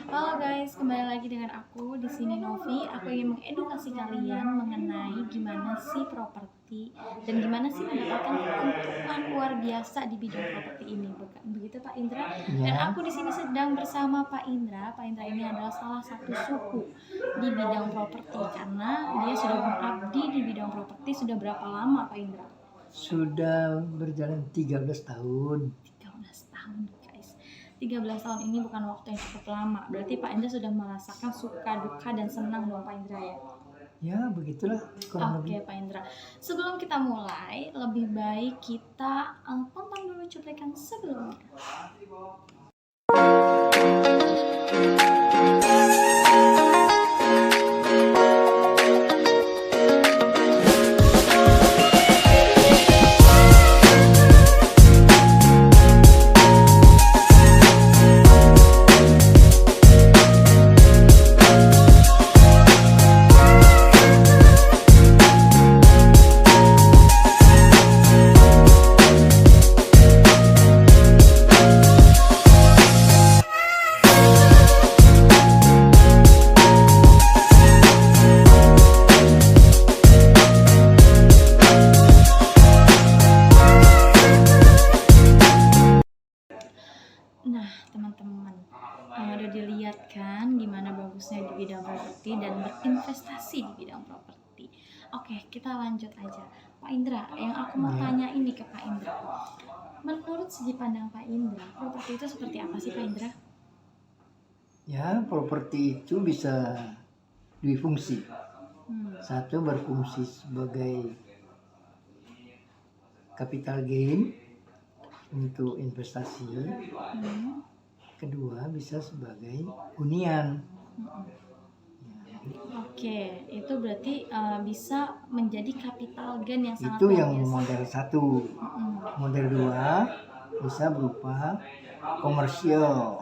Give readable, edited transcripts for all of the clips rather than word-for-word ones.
Halo guys, kembali lagi dengan aku di sini Novi. Aku ingin mengedukasi kalian mengenai gimana sih properti dan gimana sih mendapatkan keuntungan luar biasa di bidang properti ini. Begitu Pak Indra. Dan Ya, aku di sini sedang bersama Pak Indra. Pak Indra ini adalah salah satu suku di bidang properti karena dia sudah mengabdi di bidang properti sudah berapa lama Pak Indra? sudah berjalan 13 tahun. 13 tahun guys. 13 tahun ini bukan waktu yang cukup lama. Berarti Pak Indra sudah merasakan suka, duka, dan senang dong Pak Indra ya? Ya, begitulah kurang Oke lebih. Pak Indra. Sebelum kita mulai, lebih baik kita tonton dulu cuplikan sebelumnya. Nah, teman-teman, udah dilihat kan gimana bagusnya di bidang properti dan berinvestasi di bidang properti. Oke, kita lanjut aja. Pak Indra, yang aku mau Ya, tanya ini ke Pak Indra. Menurut segi pandang Pak Indra, properti itu seperti apa sih Pak Indra? ya, properti itu bisa difungsi. Satu berfungsi sebagai capital gain untuk investasi. Kedua bisa sebagai hunian. Oke, itu berarti bisa menjadi capital gain yang sangat Itu luar yang biasa. model satu. Model dua bisa berupa komersial.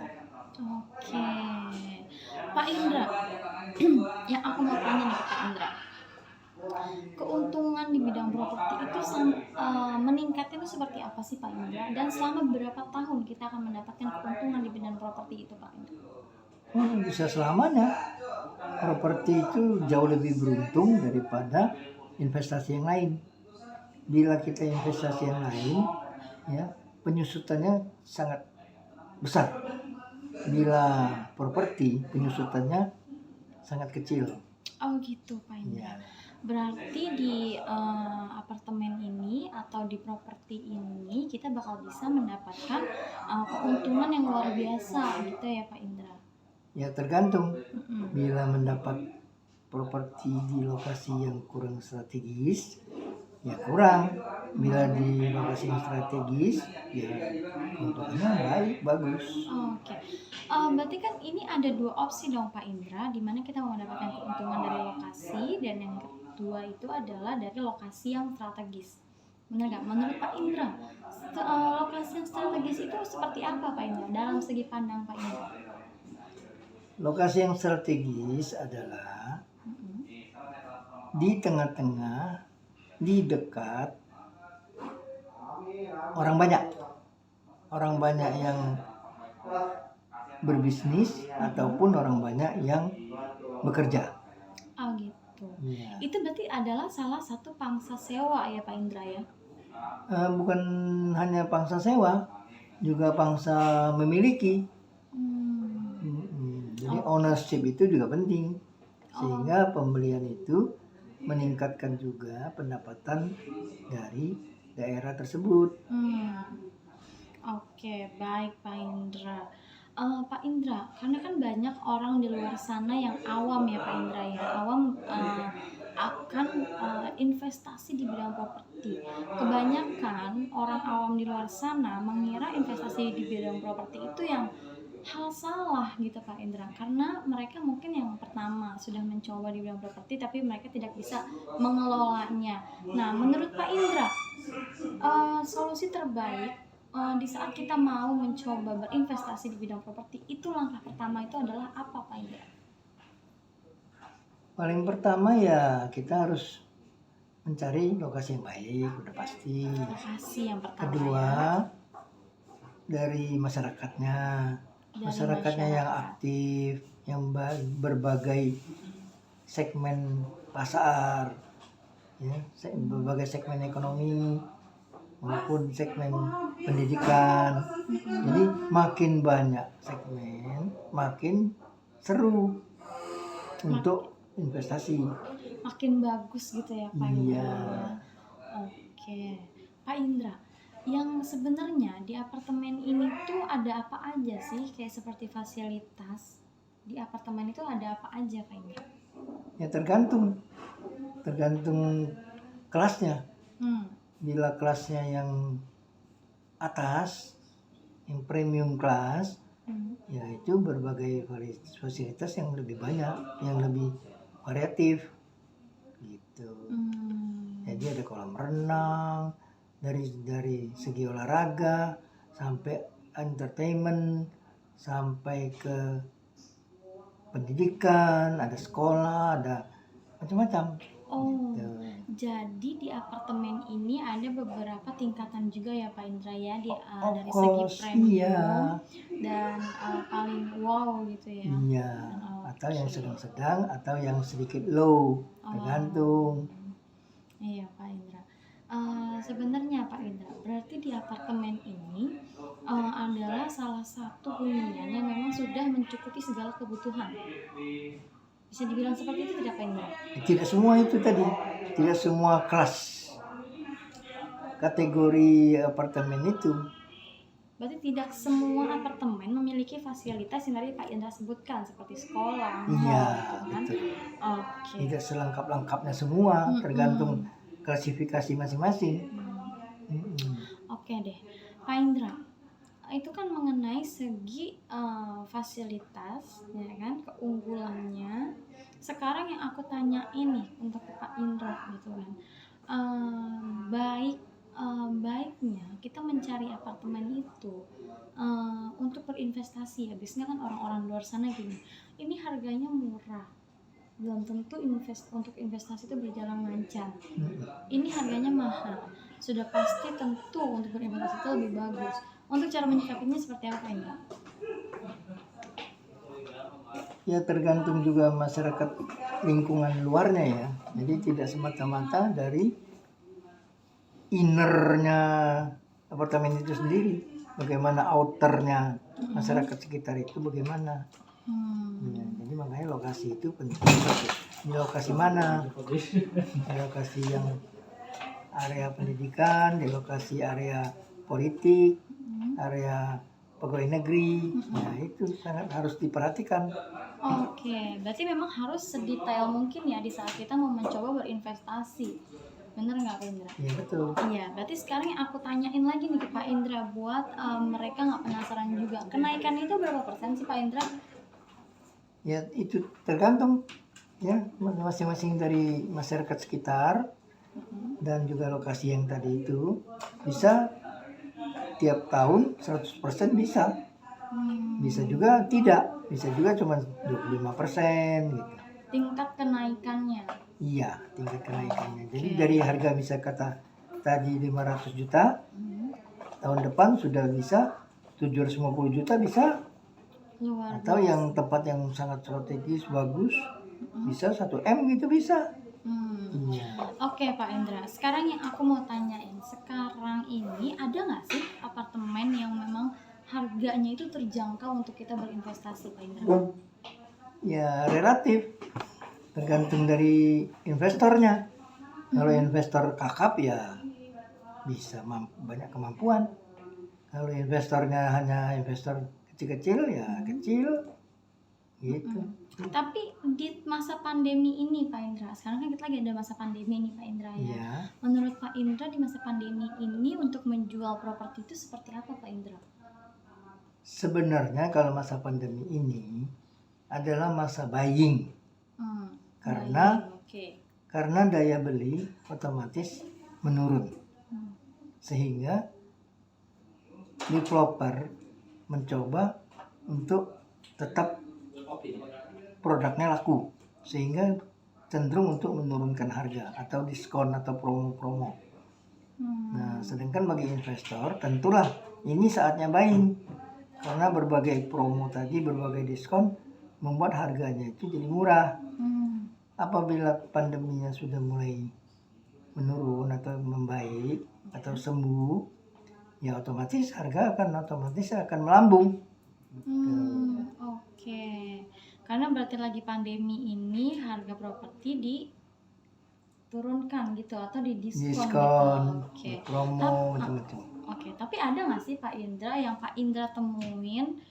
Oke, Pak Indra, yang aku mau tanya nih ke Pak Indra, keuntungan di bidang properti itu meningkatnya itu seperti apa sih Pak Indra? Dan selama berapa tahun kita akan mendapatkan keuntungan di bidang properti itu Pak Indra? Bisa selamanya. Properti itu jauh lebih beruntung daripada investasi yang lain. Bila kita investasi yang lain, ya penyusutannya sangat besar. Bila properti penyusutannya sangat kecil. Oh gitu Pak Indra. Ya. Berarti di apartemen ini atau di properti ini kita bakal bisa mendapatkan keuntungan yang luar biasa gitu ya Pak Indra. Ya tergantung. Bila mendapat properti di lokasi yang kurang strategis, ya kurang. Bila di lokasi yang strategis, ya untungnya baik, bagus. Oke. Berarti kan ini ada dua opsi dong Pak Indra, di mana kita mau mendapatkan keuntungan dari lokasi dan yang kedua itu adalah dari lokasi yang strategis. Benar nggak? Menurut Pak Indra, lokasi yang strategis itu seperti apa Pak Indra dalam segi pandang Pak Indra? Lokasi yang strategis adalah di tengah-tengah, di dekat orang banyak yang berbisnis ataupun orang banyak yang bekerja. Oh gitu. Ya. Itu berarti adalah salah satu pangsa sewa ya Pak Indra ya? Bukan hanya pangsa sewa, juga pangsa memiliki. Jadi ownership itu juga penting, sehingga pembelian itu meningkatkan juga pendapatan dari daerah tersebut. Oke, baik Pak Indra. Pak Indra, karena kan banyak orang di luar sana yang awam ya Pak Indra ya, awam akan investasi di bidang properti. Kebanyakan orang awam di luar sana mengira investasi di bidang properti itu yang hal salah gitu Pak Indra, karena mereka mungkin yang pertama sudah mencoba di bidang properti tapi mereka tidak bisa mengelolanya. Nah, menurut Pak Indra, solusi terbaik di saat kita mau mencoba berinvestasi di bidang properti itu langkah pertama itu adalah apa Pak Indra? Paling pertama ya kita harus mencari lokasi yang baik, udah pasti. Lokasi yang pertama. Kedua, dari masyarakatnya. dari masyarakatnya yang masyarakat. aktif, yang berbagai segmen pasar, ya, berbagai segmen ekonomi maupun segmen pendidikan. Jadi makin banyak segmen, makin seru untuk investasi. Makin bagus gitu ya Pak Indra Iya. ya. Oke, Pak Indra, yang sebenarnya di apartemen ini tuh ada apa aja sih? Kayak seperti fasilitas di apartemen itu ada apa aja Pak Indra? Ya tergantung kelasnya. Bila kelasnya yang atas, yang premium kelas, ya itu berbagai fasilitas yang lebih banyak, yang lebih variatif gitu. Jadi ada kolam renang, dari segi olahraga sampai entertainment, sampai ke pendidikan, ada sekolah, ada macam-macam. Oh, Gitu. jadi di apartemen ini ada beberapa tingkatan juga ya Pak Indra ya, Of dari segi course, premium iya. dan paling wow gitu ya. Iya, Dan atau yang sedang-sedang atau yang sedikit low, tergantung. Iya Pak Indra. Sebenarnya Pak Indra, berarti di apartemen ini adalah salah satu hunian yang memang sudah mencukupi segala kebutuhan. Bisa dibilang seperti itu tidak Pak Indra? Tidak semua itu tadi, tidak semua kelas kategori apartemen itu. Berarti tidak semua apartemen memiliki fasilitas yang tadi Pak Indra sebutkan seperti sekolah, Iya, mall gitu kan. betul. Oke. Tidak selengkap-lengkapnya semua, tergantung klasifikasi masing-masing. Oke deh, Pak Indra. Itu kan mengenai segi fasilitas, ya kan, keunggulannya. Sekarang yang aku tanyain nih untuk Pak Indra gitu kan, baiknya kita mencari apartemen itu untuk berinvestasi ya. Biasanya kan orang-orang luar sana gini, ini harganya murah, belum tentu untuk investasi itu berjalan lancar. Ini harganya mahal, sudah pasti tentu untuk berinvestasi itu lebih bagus. Untuk cara menyikapinya seperti apa ini? Ya tergantung juga masyarakat lingkungan luarnya ya. Jadi tidak semata-mata dari innernya apartemen itu sendiri. Bagaimana outernya masyarakat sekitar itu bagaimana. Ya, jadi makanya lokasi itu penting. Di lokasi mana? Di lokasi yang area pendidikan, di lokasi area politik, area pegawai negeri. Nah itu sangat harus diperhatikan. Oke, berarti memang harus sedetail mungkin ya di saat kita mau mencoba berinvestasi. Bener nggak Pak Indra? Iya betul. Iya, berarti sekarang yang aku tanyain lagi nih ke Pak Indra buat mereka nggak penasaran juga. Kenaikan itu berapa persen sih Pak Indra? Ya itu tergantung ya masing-masing dari masyarakat sekitar dan juga lokasi yang tadi itu. Bisa tiap tahun 100% bisa. Bisa juga tidak, bisa juga cuma 25% gitu. Tingkat kenaikannya. Iya, tingkat kenaikannya. Jadi dari harga bisa kata tadi 500 juta, tahun depan sudah bisa 750 juta bisa. Luar Atau biasa. yang tempat yang sangat strategis bagus bisa 1 M gitu bisa. Iya. Oke Pak Indra, sekarang yang aku mau tanyain, sekarang ini ada nggak sih apartemen yang memang harganya itu terjangkau untuk kita berinvestasi Pak Indra? Ya relatif, tergantung dari investornya. Kalau investor kakap ya bisa banyak kemampuan. Kalau investornya hanya investor kecil-kecil ya kecil gitu. Tapi di masa pandemi ini Pak Indra, sekarang kan kita lagi ada masa pandemi nih Pak Indra ya. Ya. Menurut Pak Indra di masa pandemi ini untuk menjual properti itu seperti apa Pak Indra? Sebenarnya kalau masa pandemi ini adalah masa buying. Karena daya beli otomatis menurun. Sehingga developer mencoba untuk tetap produknya laku, sehingga cenderung untuk menurunkan harga atau diskon atau promo-promo. Nah, sedangkan bagi investor tentulah ini saatnya buying. Karena berbagai promo tadi, berbagai diskon membuat harganya itu jadi murah. Apabila pandeminya sudah mulai menurun atau membaik atau sembuh, ya otomatis harga akan melambung. Oke. Karena berarti lagi pandemi ini harga properti diturunkan gitu atau didiskon gitu. Diskon, Oke. promo, macam-macam. Oke, tapi ada nggak sih Pak Indra yang Pak Indra temuin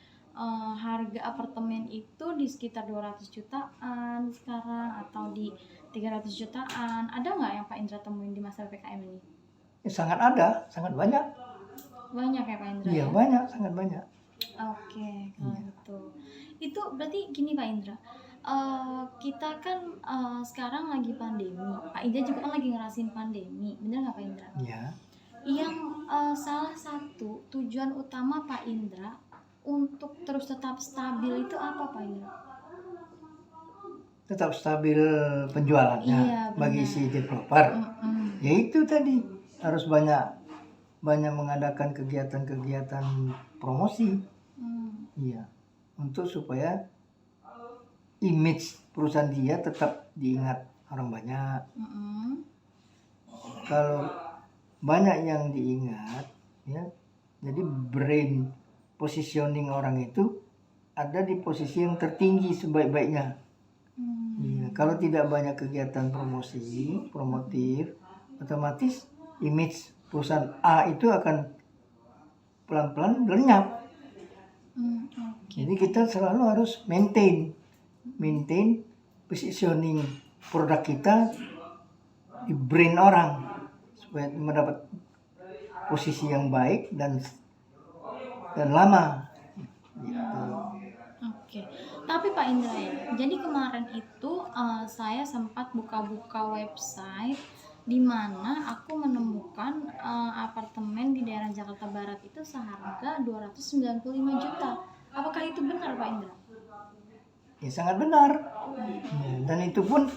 harga apartemen itu di sekitar 200 jutaan sekarang atau di 300 jutaan? Ada nggak yang Pak Indra temuin di masa PPKM ini? Sangat ada, sangat banyak. Banyak ya Pak Indra? Iya, ya? banyak, sangat banyak. Oke, kalau gitu. Itu berarti gini Pak Indra. Kita kan sekarang lagi pandemi. Pak Indra juga kan lagi ngerasain pandemi. Bener nggak Pak Indra? Iya. Yang salah satu tujuan utama Pak Indra untuk terus tetap stabil itu apa Pak Indra? Tetap stabil penjualannya Iya, bagi benar. si developer. Mm-mm. Ya itu tadi, harus banyak mengadakan kegiatan-kegiatan promosi. Iya, untuk supaya image perusahaan dia tetap diingat orang banyak. Kalau banyak yang diingat, ya, jadi brand positioning orang itu ada di posisi yang tertinggi sebaik-baiknya. Iya, kalau tidak banyak kegiatan promotif, otomatis image perusahaan A itu akan pelan-pelan lenyap. Jadi kita selalu harus maintain positioning produk kita di brand orang supaya mendapat posisi yang baik dan lama. Gitu. Oke. Tapi Pak Indra ya, jadi kemarin itu saya sempat buka-buka website di mana aku menemukan apartemen di daerah Jakarta Barat itu seharga 295 juta. Apakah itu benar Pak Indra? Ya sangat benar. Ya, dan itu pun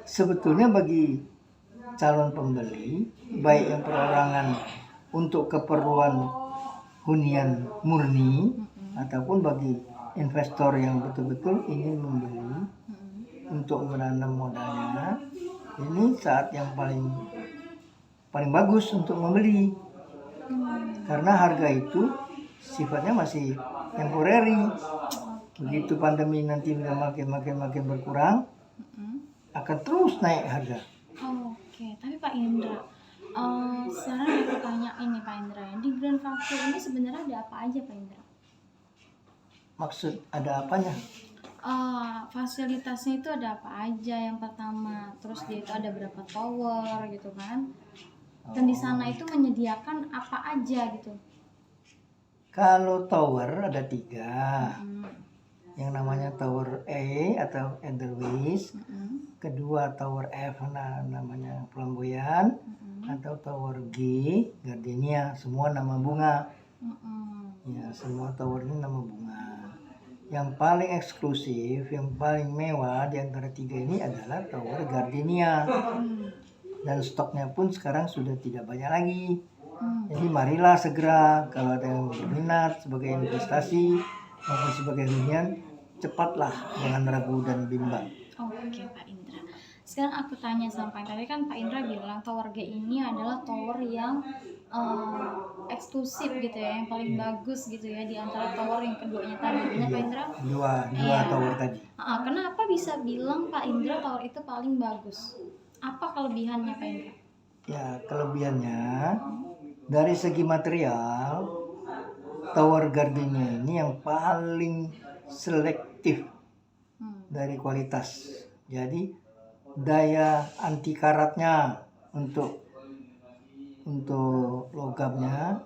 sebetulnya bagi calon pembeli, baik yang perorangan untuk keperluan hunian murni ataupun bagi investor yang betul-betul ingin membeli untuk menanam modalnya, ini saat yang paling bagus untuk membeli. Karena harga itu sifatnya masih temporary. Begitu pandemi nanti udah makin berkurang, akan terus naik harga. Oke, tapi Pak Indra, sekarang aku tanya ini Pak Indra ya, di Grand Factory ini sebenarnya ada apa aja Pak Indra? Maksud ada apanya? Fasilitasnya itu ada apa aja yang pertama, terus dia itu ada berapa tower gitu kan, dan di sana itu menyediakan apa aja gitu. Kalau tower ada 3, yang namanya tower E atau Edelweiss, kedua tower F namanya Flamboyan, atau tower G Gardenia, semua nama bunga. Ya, semua tower ini nama bunga. Yang paling eksklusif, yang paling mewah di antara 3 ini adalah tower Gardenia. Dan stoknya pun sekarang sudah tidak banyak lagi. Jadi marilah segera, kalau ada yang berminat sebagai investasi maupun sebagai hunian, cepatlah, jangan ragu dan bimbang. Oke Pak Indra. Sekarang aku tanya sama Pak Indra, tadi kan Pak Indra bilang tower G ini adalah tower yang eksklusif gitu ya, yang paling bagus gitu ya di antara tower yang keduanya tadi. Benar Pak Indra? Dua Iya. tower tadi. Kenapa bisa bilang Pak Indra tower itu paling bagus? Apa kelebihannya Pak Indra? Ya, kelebihannya dari segi material, tower Gardenia ini yang paling selektif dari kualitas. Jadi daya anti karatnya untuk logamnya,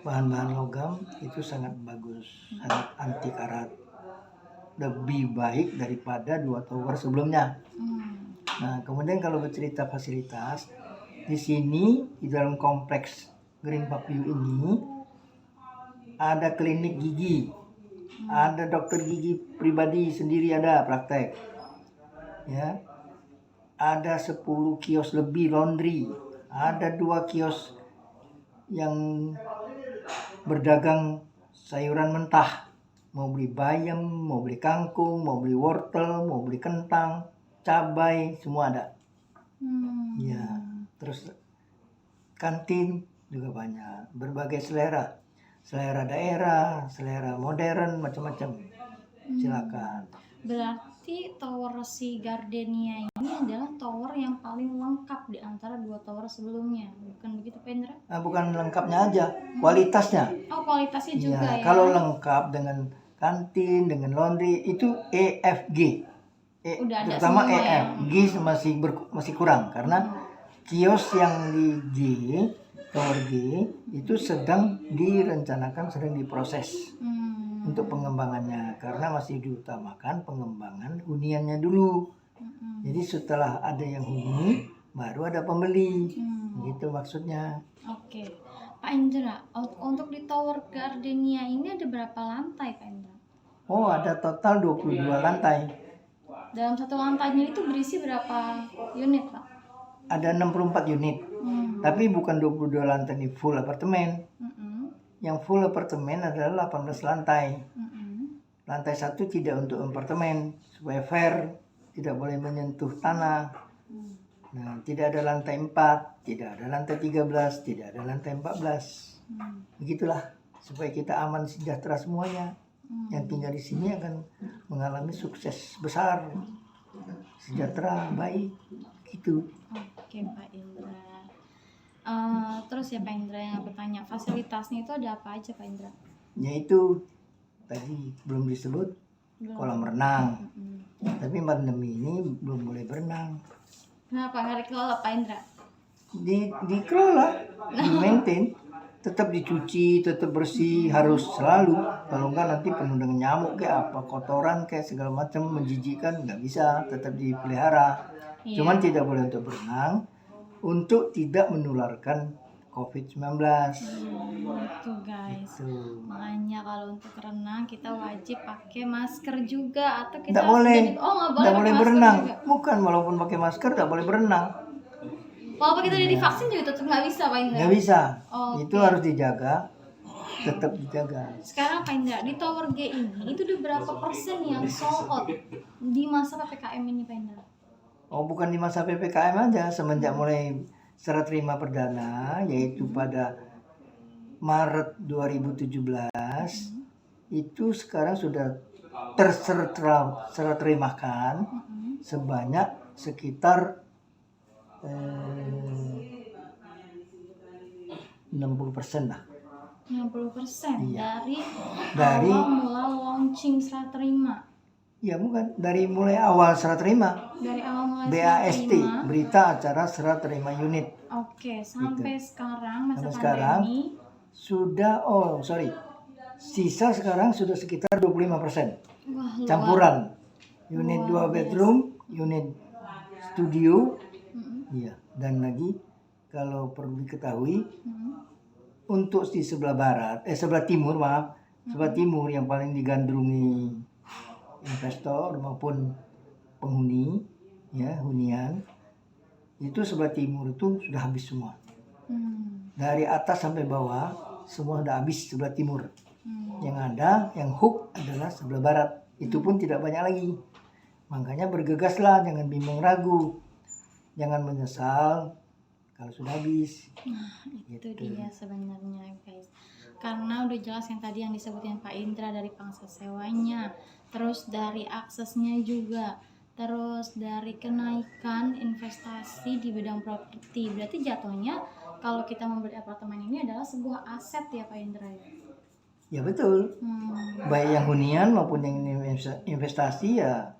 bahan-bahan logam itu sangat bagus, sangat anti karat, lebih baik daripada 2 tower sebelumnya. Nah, kemudian kalau bercerita fasilitas, di sini di dalam kompleks Green Park View ini ada klinik gigi, ada dokter gigi pribadi sendiri, ada praktek, ya, ada 10 kios lebih laundry, ada 2 kios yang berdagang sayuran mentah, mau beli bayam, mau beli kangkung, mau beli wortel, mau beli kentang, cabai, semua ada. Ya, terus kantin juga banyak, berbagai selera daerah, selera modern, macam-macam. Silakan. Berarti tower si Gardenia ini adalah tower yang paling lengkap di antara 2 tower sebelumnya, bukan begitu Pak Indra? Bukan lengkapnya aja, kualitasnya. Oh, kualitasnya juga ya. Kalau lengkap dengan kantin, dengan laundry itu EFG. Udah ada Terutama semua ya. G masih kurang karena kios yang di G, tower G itu sedang direncanakan, sedang diproses untuk pengembangannya karena masih diutamakan pengembangan huniannya dulu. Jadi setelah ada yang huni baru ada pembeli. Gitu maksudnya. Oke. Pak Indra, untuk di Tower Gardenia ini ada berapa lantai Pak Indra? Oh, ada total 22 lantai. Dalam satu lantainya itu berisi berapa unit Pak? Ada 64 unit. Tapi bukan 22 lantai ini full apartemen. Yang full apartemen adalah 18 lantai. Lantai 1 tidak untuk apartemen supaya fair, tidak boleh menyentuh tanah. Nah, tidak ada lantai 4, tidak ada lantai 13, tidak ada lantai 14. Begitulah supaya kita aman sejahtera semuanya. Yang tinggal di sini akan mengalami sukses besar, sejahtera, baik, gitu. Oke Pak Indra. Terus ya Pak Indra, yang aku tanya, fasilitasnya itu ada apa aja Pak Indra? Yaitu tadi belum disebut kolam renang. Tapi pandemi ini belum boleh berenang. Kenapa nggak dikelola Pak Indra? Dikelola, di-maintain, tetap dicuci, tetap bersih, harus selalu. Kalau enggak nanti penuh dengan nyamuk kayak apa, kotoran kayak segala macam menjijikkan, nggak bisa, tetap dipelihara. Cuman tidak boleh untuk berenang, untuk tidak menularkan COVID-19. Itu guys. Gitu. Makanya kalau untuk renang kita wajib pakai masker juga, atau kita Nggak boleh, nggak boleh pakai berenang. masker juga. Bukan, walaupun pakai masker nggak boleh berenang. Walaupun kita udah divaksin juga tetap nggak bisa Pak Indra. Nggak bisa. Oke. Itu harus dijaga, tetap dijaga. Sekarang Pak Indra, di Tower G ini itu udah berapa persen yang sold out di masa PPKM ini Pak Indra? Oh, bukan di masa PPKM aja, semenjak mulai serah terima perdana, yaitu pada Maret 2017, itu sekarang sudah serah terimakan sebanyak sekitar 60% lah. 60% Iya. dari awal mula launching serah terima. Ya bukan, dari mulai awal serah terima. Dari awal mulai BAST, serah terima. berita acara serah terima unit. Oke, sampai sekarang masa Sampai sekarang pandemi sudah, sisa sekarang sudah sekitar 25%. wah, Campuran. Unit 2 bedroom, unit studio. Iya, dan lagi kalau perlu diketahui untuk di sebelah timur sebelah timur yang paling digandrungi investor maupun penghuni, ya, hunian, itu sebelah timur itu sudah habis semua. Dari atas sampai bawah semua sudah habis sebelah timur. Yang ada, yang hook adalah sebelah barat. Itu pun tidak banyak lagi. Makanya bergegaslah, jangan bimbang ragu, jangan menyesal kalau sudah habis. Itu dia sebenarnya guys, karena udah jelas yang tadi yang disebutin Pak Indra, dari pangsa sewanya, terus dari aksesnya juga, terus dari kenaikan investasi di bidang properti. Berarti jatuhnya kalau kita membeli apartemen ini adalah sebuah aset ya Pak Indra ya? Ya betul. Baik yang hunian maupun yang investasi ya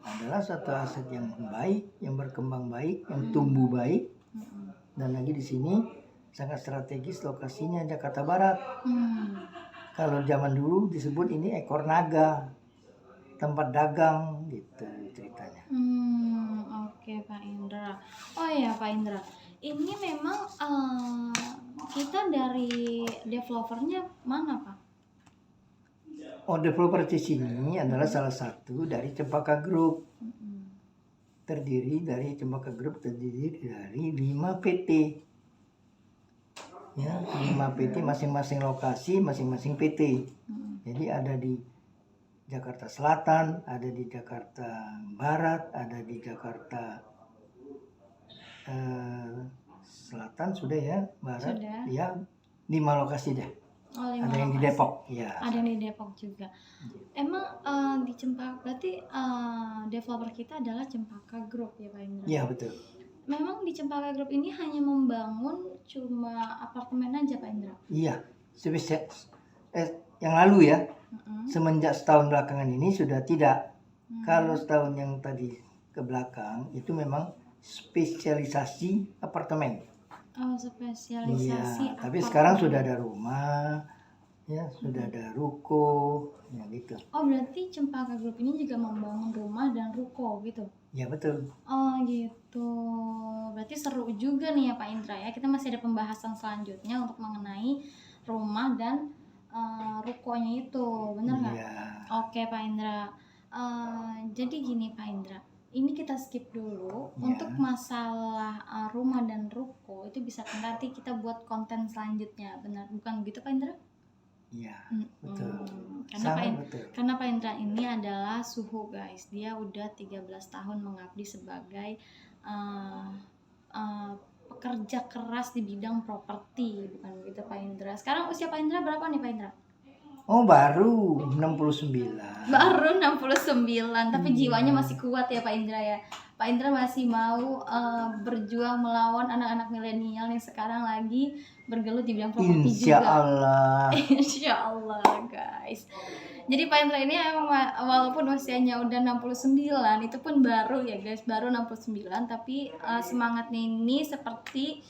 adalah satu aset yang baik, yang berkembang baik, yang tumbuh baik. Dan lagi di sini sangat strategis lokasinya, Jakarta Barat. Kalau zaman dulu disebut ini ekor naga, tempat dagang gitu ceritanya. Oke Pak Indra. Oh ya Pak Indra, ini memang kita dari developernya mana Pak? Oh, developer di sini adalah salah satu dari Cempaka Group. Cempaka Group terdiri dari 5 PT. Ya, 5 PT masing-masing lokasi, masing-masing PT. Jadi ada di Jakarta Selatan, ada di Jakarta Barat, ada di Jakarta Selatan sudah ya, Barat Sudah. ya, 5 lokasi deh. Oh, 5 Ada yang di lokasi. Depok, ya. Ada yang di Depok juga. Emang di Cempaka berarti developer kita adalah Cempaka Group ya Pak Indra? Iya betul. Memang di Cempaka Group ini hanya membangun cuma apartemen aja Pak Indra? Iya, yang lalu ya, Mm-mm. semenjak setahun belakangan ini sudah tidak. Hmm. Kalau setahun yang tadi ke belakang itu memang spesialisasi apartemen. Oh, spesialisasi Iya, tapi apartemen. sekarang sudah ada rumah, ya sudah ada ruko, ya gitu. Oh, berarti Cempaka Group ini juga membangun rumah dan ruko gitu? Ya betul. Oh gitu, berarti seru juga nih ya Pak Indra ya. Kita masih ada pembahasan selanjutnya untuk mengenai rumah dan rukonya itu, bener nggak? Iya. Oke Pak Indra. Jadi gini Pak Indra, ini kita skip dulu. Ya. Untuk masalah rumah dan ruko itu bisa nanti kita buat konten selanjutnya, benar bukan begitu Pak Indra? Iya, Mm-mm. betul. Karena Pak Sangat betul. karena Pak Indra ini adalah suhu guys, dia udah 13 tahun mengabdi sebagai pekerja keras di bidang properti, bukan begitu Pak Indra. Sekarang usia Pak Indra berapa nih Pak Indra? Oh, baru 69. Baru 69, tapi Iya. jiwanya masih kuat ya Pak Indra ya. Pak Indra masih mau berjuang melawan anak-anak milenial yang sekarang lagi bergelut di bidang properti Insya juga. Allah. Insya Allah guys. Jadi Pak Indra ini emang walaupun usianya udah 69, itu pun baru ya guys, baru 69, tapi semangatnya ini seperti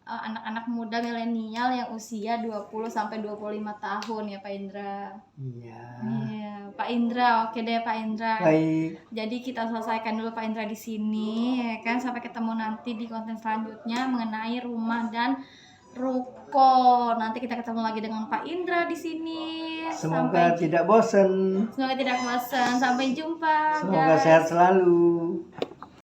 anak-anak muda milenial yang usia 20 sampai 25 tahun ya Pak Indra. Iya. Iya, Pak Indra, oke deh Pak Indra. Baik. Jadi kita selesaikan dulu Pak Indra di sini, ya kan? Sampai ketemu nanti di konten selanjutnya mengenai rumah dan ruko. Nanti kita ketemu lagi dengan Pak Indra di sini. Semoga tidak bosan. Semoga tidak bosan. Sampai jumpa. Semoga guys. sehat selalu.